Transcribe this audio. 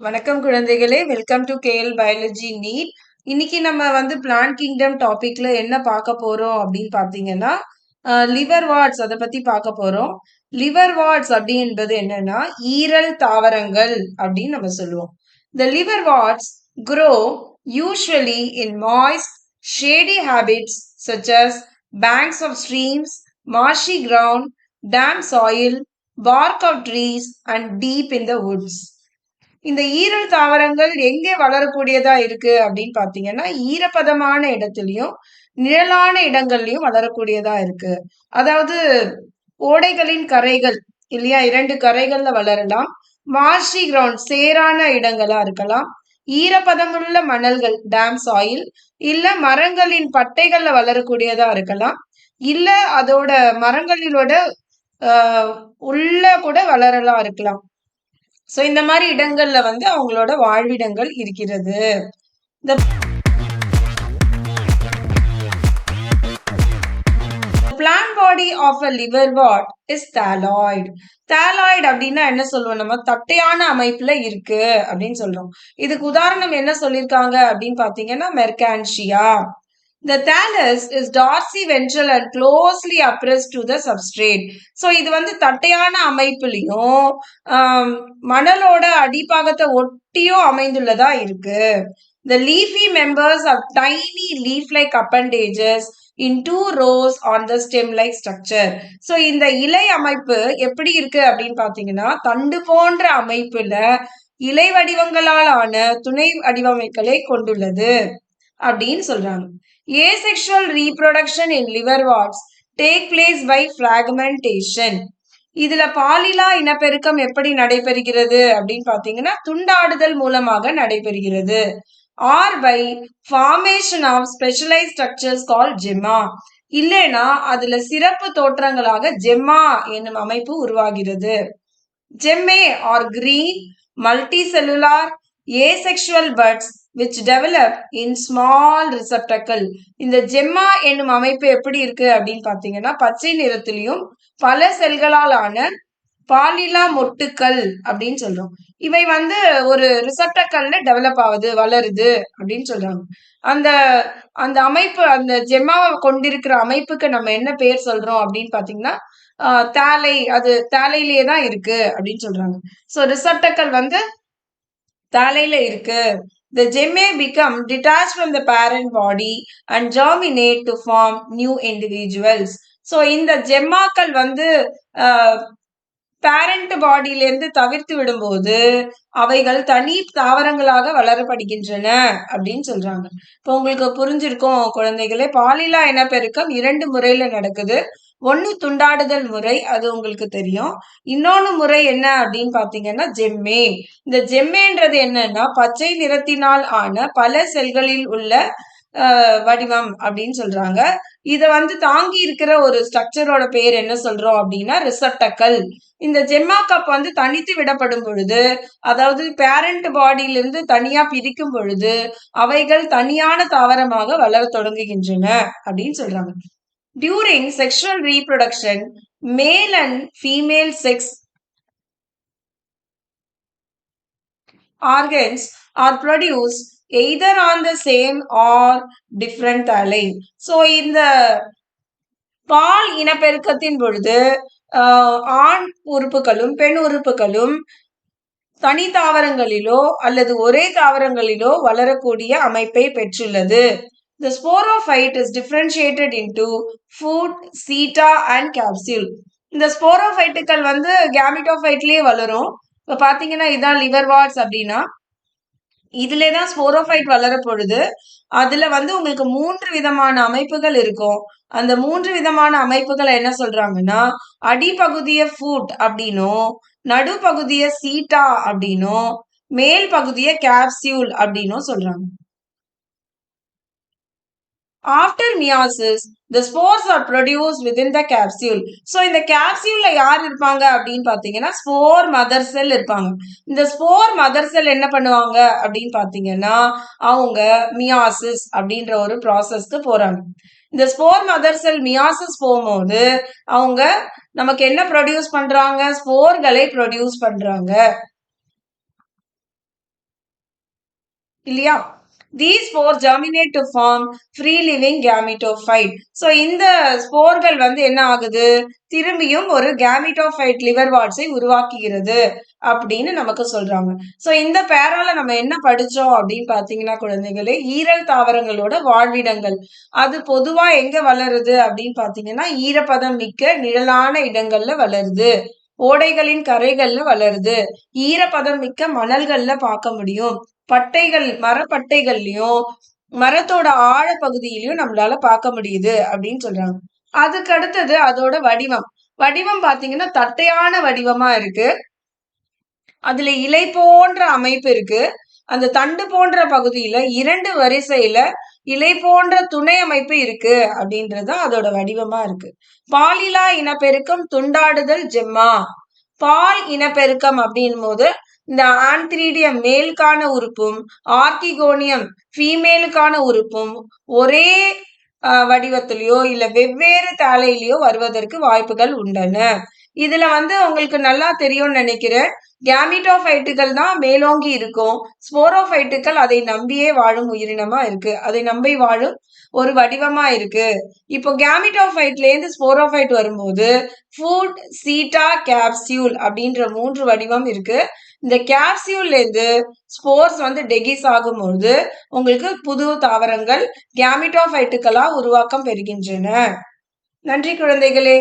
வணக்கம் குழந்தைகளே, welcome to KL biology NEET. இன்னைக்கு நம்ம பிளான்ட் கிங்டம் டாபிக்ல என்ன பார்க்க போறோம் அப்படின்னு பார்த்தீங்கன்னா, லிவர் வாட்ஸ் அதை பத்தி பார்க்க போறோம். லிவர் வாட்ஸ் அப்படின்றது என்னன்னா ஈரல் தாவரங்கள் அப்படின்னு நம்ம சொல்லுவோம். The liver worts grow usually in moist, shady habits such as banks of streams, marshy ground, damp soil, bark of trees, and deep in the woods. இந்த ஈரல் தாவரங்கள் எங்கே வளரக்கூடியதா இருக்கு அப்படின்னு பாத்தீங்கன்னா ஈரப்பதமான இடத்துலயும் நிழலான இடங்கள்லயும் வளரக்கூடியதா இருக்கு. அதாவது ஓடைகளின் கரைகள் இல்லையா, 2 கரைகள்ல வளரலாம். மார்ஷி கிரவுண்ட் சேரான இடங்களா இருக்கலாம். ஈரப்பதமுள்ள மணல்கள் டேம் சாயில், இல்ல மரங்களின் பட்டைகள்ல வளரக்கூடியதா இருக்கலாம். இல்ல அதோட மரங்களிலோட உள்ள கூட வளரலாம் இருக்கலாம். சோ இந்த மாதிரி இடங்கள்ல அவங்களோட வாழ்விடங்கள் இருக்கிறது. The plant body of a liverwort is thalloid. Thalloid அப்படின்னா என்ன சொல்லுவோம், நம்ம தட்டையான அமைப்புல இருக்கு அப்படின்னு சொல்றோம். இதுக்கு உதாரணம் என்ன சொல்லிருக்காங்க அப்படின்னு பாத்தீங்கன்னா மெர்கான்ஷியா. The thallus is dorsiventral and closely oppressed to the substrate. So இது தட்டையான அமைப்புலயும் மணலோட அடிப்பாகத்தை ஒட்டியும் அமைந்துள்ளதா இருக்கு. The leafy members have tiny leaf-like appendages in 2 rows on the stem-like structure. So இந்த இலை அமைப்பு எப்படி இருக்கு அப்படின்னு பாத்தீங்கன்னா தண்டு போன்ற அமைப்புல இலை வடிவங்களால் ஆன துணை வடிவமைப்புகளை கொண்டுள்ளது அப்படின்னு சொல்றாங்க. Asexual reproduction in liverworts take place by fragmentation. இதுல பாலிலா இனப்பெருக்கம் எப்படி நடைபெறுகிறது அப்படின்னு பாத்தீங்கன்னா துண்டாடுதல் மூலமாக நடைபெறுகிறது. or by formation of specialized structures called gemma. இல்லைனா அதுல சிறப்பு தோற்றங்களாக ஜெம்மா என்னும் அமைப்பு உருவாகிறது. Gemmae are green, multicellular, asexual buds which develop in small receptacle. இந்த ஜெம்மா என்னும் அமைப்பு எப்படி இருக்கு அப்படின்னு பாத்தீங்கன்னா பச்சை நிறத்திலையும் பல செல்களால் ஆன பாலிலா மொட்டுக்கள் அப்படின்னு சொல்றோம். இவை ஒரு ரிசப்டக்கல்ல டெவலப் ஆகுது, வளருது அப்படின்னு சொல்றாங்க. அந்த அந்த அமைப்பு, அந்த ஜெம்மாவை கொண்டிருக்கிற அமைப்புக்கு நம்ம என்ன பேர் சொல்றோம் அப்படின்னு பாத்தீங்கன்னா தாலை, அது தாலையிலேயே தான் இருக்கு அப்படின்னு சொல்றாங்க. சோ ரிசப்டக்கல் தாலையில இருக்கு. The gemmae become detached from the parent body and germinate to form new individuals. So இந்த ஜெம்மாக்கள் பேரண்ட் பாடியில இருந்து தவிர்த்து விடும்போது அவைகள் தனி தாவரங்களாக வளரப்படுகின்றன அப்படின்னு சொல்றாங்க. இப்போ உங்களுக்கு புரிஞ்சிருக்கும் குழந்தைகளே, பாலிலா இனப்பெருக்கம் 2 முறையில நடக்குது. ஒன்னு துண்டாடுதல் முறை, அது உங்களுக்கு தெரியும். இன்னொன்னு முறை என்ன அப்படின்னு பாத்தீங்கன்னா ஜெம்மே. இந்த ஜெம்மேன்றது என்னன்னா பச்சை நிறத்தினால் ஆன பல செல்களில் உள்ள வடிவம் அப்படின்னு சொல்றாங்க. இத தாங்கி இருக்கிற ஒரு ஸ்ட்ரக்சரோட பேர் என்ன சொல்றோம் அப்படின்னா ரிசப்டக்கல். இந்த ஜெம்மா கப் தனித்து விடப்படும் பொழுது, அதாவது பேரண்ட் பாடியிலிருந்து தனியா பிரிக்கும் பொழுது அவைகள் தனியான தாவரமாக வளர தொடங்குகின்றன அப்படின்னு சொல்றாங்க. During sexual reproduction, male and female sex organs are produced either on the same or different thalli. So இந்த பால் இனப்பெருக்கத்தின் பொழுது ஆண் உறுப்புகளும் பெண் உறுப்புகளும் தனி தாவரங்களிலோ அல்லது ஒரே தாவரங்களிலோ வளரக்கூடிய அமைப்பை பெற்றுள்ளது. The sporophyte is differentiated into food, seta and capsule. இந்த ஸ்போரோஃபைட்டுகள் கேமிட்டோஃபைட்லயே வளரும். இப்ப பாத்தீங்கன்னா இதான் லிவர் வாட்ஸ் அப்படின்னா இதுலதான் ஸ்போரோஃபைட் வளர பொழுது அதுல உங்களுக்கு 3 விதமான அமைப்புகள் இருக்கும். அந்த 3 விதமான அமைப்புகளை என்ன சொல்றாங்கன்னா அடிப்பகுதிய ஃபுட் அப்படின்னும், நடுப்பகுதிய சீட்டா அப்படின்னும், மேல் பகுதிய கேப்சியூல் அப்படின்னும் சொல்றாங்க. After meiosis, the spores are produced within the capsule. So இந்த capsuleல யார் இருப்பாங்க அப்படின்னு பாத்தீங்கன்னா ஸ்போர் மதர் செல் இருப்பாங்க. இந்த ஸ்போர் மதர் செல் என்ன பண்ணுவாங்க அப்படின்னு பாத்தீங்கன்னா அவங்க மியாசிஸ் அப்படின்ற ஒரு ப்ராசஸ்க்கு போறாங்க. இந்த ஸ்போர் மதர் செல் மியாசிஸ் போகும்போது அவங்க நமக்கு என்ன ப்ரொடியூஸ் பண்றாங்க, ஸ்போர்களை ப்ரொடியூஸ் பண்றாங்க. இல்லையா? These spores germinate to form free living gametophyte. So இந்த ஸ்போர்கள் வந்து என்ன ஆகுது? திரும்பியும் ஒரு gametophyte liver warts ஐ உருவாக்குகிறது அப்படின்னு நமக்கு சொல்றாங்க. சோ இந்த பேரால நம்ம என்ன படிச்சோம் அப்படின்னு பார்த்தீங்கன்னா குழந்தைகளே, ஈரல் தாவரங்களோட வாழ்விடங்கள். அது பொதுவா எங்க வளருது அப்படின்னு பார்த்தீங்கன்னா, ஈரப்பதம் மிக்க நிழலான இடங்கள்ல வளருது. ஓடைகளின் கரைகள்ல வளருது. ஈரப்பதம் மிக்க மணல்கள்ல பார்க்க முடியும். பட்டைகள், மரப்பட்டைகள்லயும், மரத்தோட ஆழ பகுதியிலயும் நம்மளால பார்க்க முடியுது அப்படின்னு சொல்றாங்க. அதுக்கு அடுத்தது அதோட வடிவம். வடிவம் பார்த்தீங்கன்னா, தட்டையான வடிவமா இருக்கு. அதுல இலை போன்ற அமைப்பு இருக்கு. அந்த தண்டு போன்ற பகுதியில 2 வரிசையில இலை போன்ற துணை அமைப்பு இருக்கு அப்படின்றது தான் அதோட வடிவமா இருக்கு. பாலிலா இனப்பெருக்கம் துண்டாடுதல் ஜெம்மா. பால் இனப்பெருக்கம் அப்படின்போது இந்த ஆன்த்ரீடியம் மேலுக்கான உறுப்பும் ஆர்கிகோனியம் ஃபீமேலுக்கான உறுப்பும் ஒரே வடிவத்திலயோ இல்ல வெவ்வேறு தாளையிலயோ வருவதற்கு வாய்ப்புகள் உண்டன. இதுல வந்து உங்களுக்கு நல்லா தெரியும்னு நினைக்கிறேன். கேமிட்டோபைட்டுகள் தான் மேலோங்கி இருக்கும். ஸ்போரோபைட்டுகள் அதை நம்பியே வாழும் உயிரினமா இருக்கு. அதை நம்பி வாழும் ஒரு வடிவமா இருக்கு. இப்போ கேமிட்டோபைட்ல இருந்து ஸ்போரோபைட் வரும்போது ஃபுட், சீட்டா, கேப்சியூல் அப்படின்ற 3 வடிவம் இருக்கு. இந்த கேப்சியூல்ல இருந்து ஸ்போர்ஸ் வந்து டெகிஸ் ஆகும்போது உங்களுக்கு புது தாவரங்கள் கேமிட்டோபைட்டுகளா உருவாக்கம் பெறுகின்றன. நன்றி குழந்தைகளே.